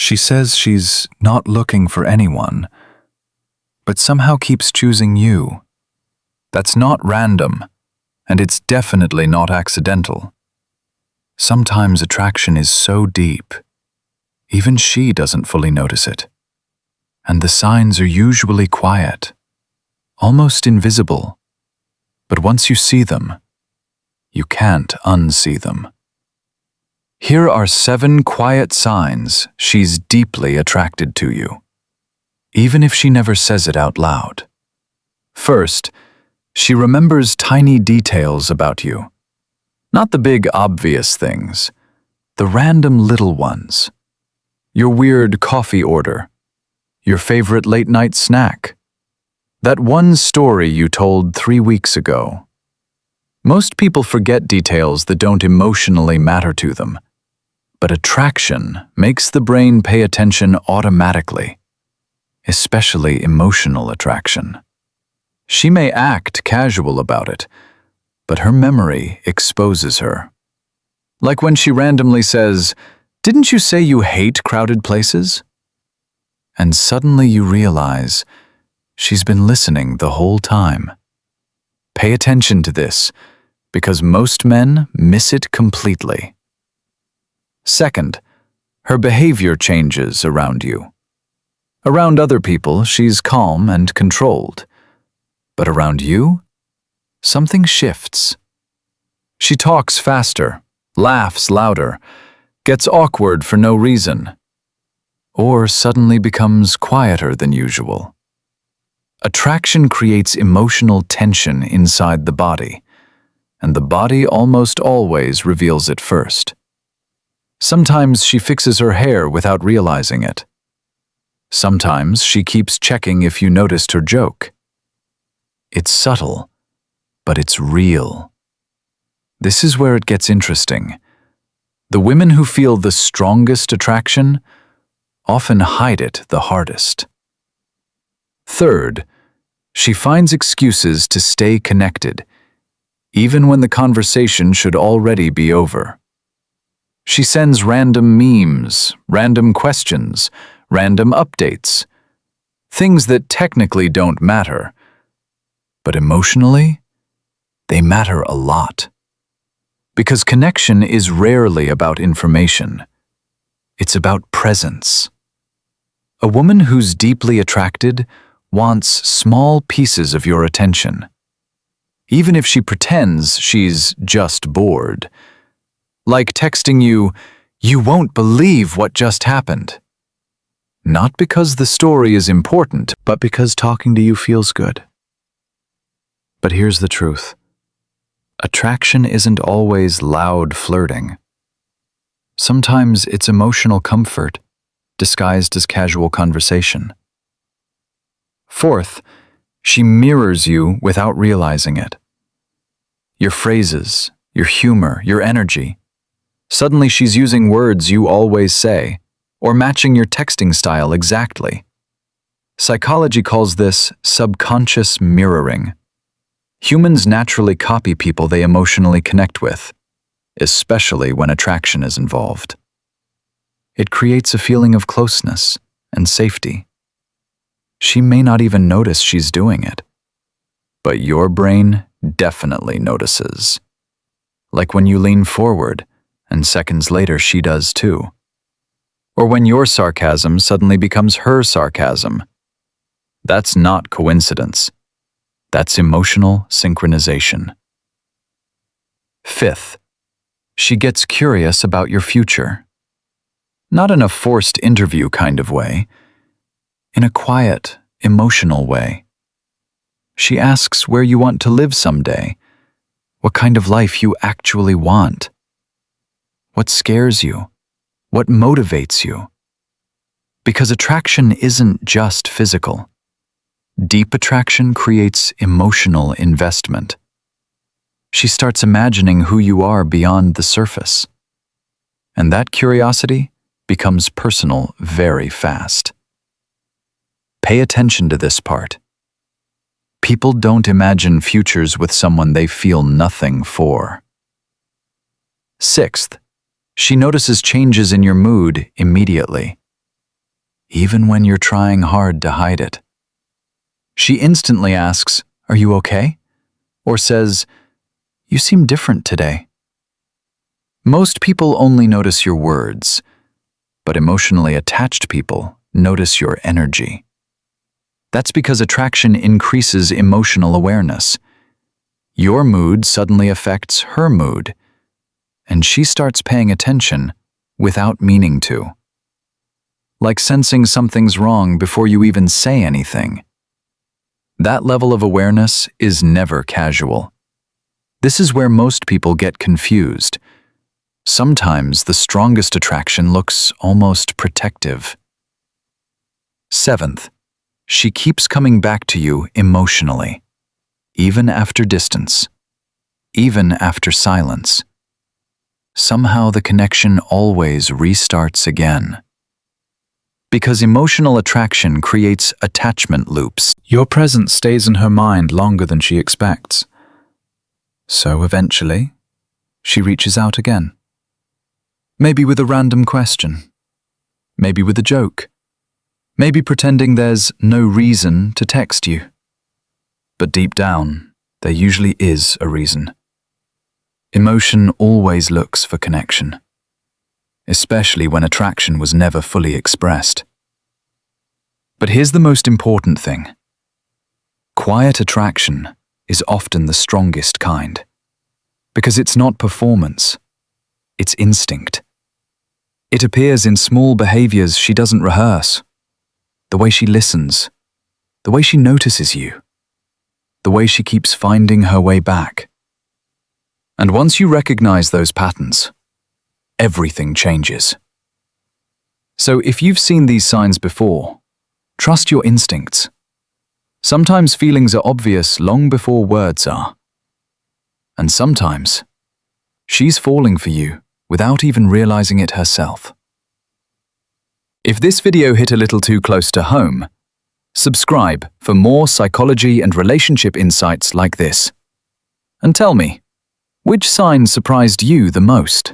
She says she's not looking for anyone, but somehow keeps choosing you. That's not random, and it's definitely not accidental. Sometimes attraction is so deep, even she doesn't fully notice it. And the signs are usually quiet, almost invisible. But once you see them, you can't unsee them. Here are 7 quiet signs she's deeply attracted to you, even if she never says it out loud. First, she remembers tiny details about you. Not the big obvious things, the random little ones. Your weird coffee order, your favorite late-night snack, that one story you told 3 weeks ago. Most people forget details that don't emotionally matter to them, but attraction makes the brain pay attention automatically, especially emotional attraction. She may act casual about it, but her memory exposes her. Like when she randomly says, "Didn't you say you hate crowded places?" And suddenly you realize she's been listening the whole time. Pay attention to this, because most men miss it completely. Second, her behavior changes around you. Around other people, she's calm and controlled. But around you, something shifts. She talks faster, laughs louder, gets awkward for no reason, or suddenly becomes quieter than usual. Attraction creates emotional tension inside the body, and the body almost always reveals it first. Sometimes she fixes her hair without realizing it. Sometimes she keeps checking if you noticed her joke. It's subtle, but it's real. This is where it gets interesting. The women who feel the strongest attraction often hide it the hardest. Third, she finds excuses to stay connected, even when the conversation should already be over. She sends random memes, random questions, random updates, things that technically don't matter, but emotionally, they matter a lot. Because connection is rarely about information. It's about presence. A woman who's deeply attracted wants small pieces of your attention. Even if she pretends she's just bored. Like texting you, "You won't believe what just happened." Not because the story is important, but because talking to you feels good. But here's the truth. Attraction isn't always loud flirting. Sometimes it's emotional comfort, disguised as casual conversation. Fourth, she mirrors you without realizing it. Your phrases, your humor, your energy. Suddenly she's using words you always say, or matching your texting style exactly. Psychology calls this subconscious mirroring. Humans naturally copy people they emotionally connect with, especially when attraction is involved. It creates a feeling of closeness and safety. She may not even notice she's doing it, but your brain definitely notices. Like when you lean forward, and seconds later she does too. Or when your sarcasm suddenly becomes her sarcasm. That's not coincidence. That's emotional synchronization. Fifth, she gets curious about your future. Not in a forced interview kind of way, in a quiet, emotional way. She asks where you want to live someday, what kind of life you actually want, what scares you, what motivates you. Because attraction isn't just physical. Deep attraction creates emotional investment. She starts imagining who you are beyond the surface. And that curiosity becomes personal very fast. Pay attention to this part. People don't imagine futures with someone they feel nothing for. Sixth, she notices changes in your mood immediately. even when you're trying hard to hide it. She instantly asks, "Are you okay?" or says, "You seem different today." Most people only notice your words, but emotionally attached people notice your energy. That's because attraction increases emotional awareness. Your mood suddenly affects her mood, and she starts paying attention without meaning to. Like sensing something's wrong before you even say anything. That level of awareness is never casual. This is where most people get confused. Sometimes the strongest attraction looks almost protective. 7th, she keeps coming back to you emotionally, even after distance, even after silence. Somehow the connection always restarts again. Because emotional attraction creates attachment loops. Your presence stays in her mind longer than she expects. So eventually, she reaches out again. Maybe with a random question. Maybe with a joke. Maybe pretending there's no reason to text you. But deep down, there usually is a reason. Emotion always looks for connection, especially when attraction was never fully expressed. But here's the most important thing. Quiet attraction is often the strongest kind, because it's not performance, it's instinct. It appears in small behaviors she doesn't rehearse, the way she listens, the way she notices you, the way she keeps finding her way back. And once you recognize those patterns, everything changes. So if you've seen these signs before, trust your instincts. Sometimes feelings are obvious long before words are. And sometimes, she's falling for you without even realizing it herself. If this video hit a little too close to home, subscribe for more psychology and relationship insights like this. And tell me, which sign surprised you the most?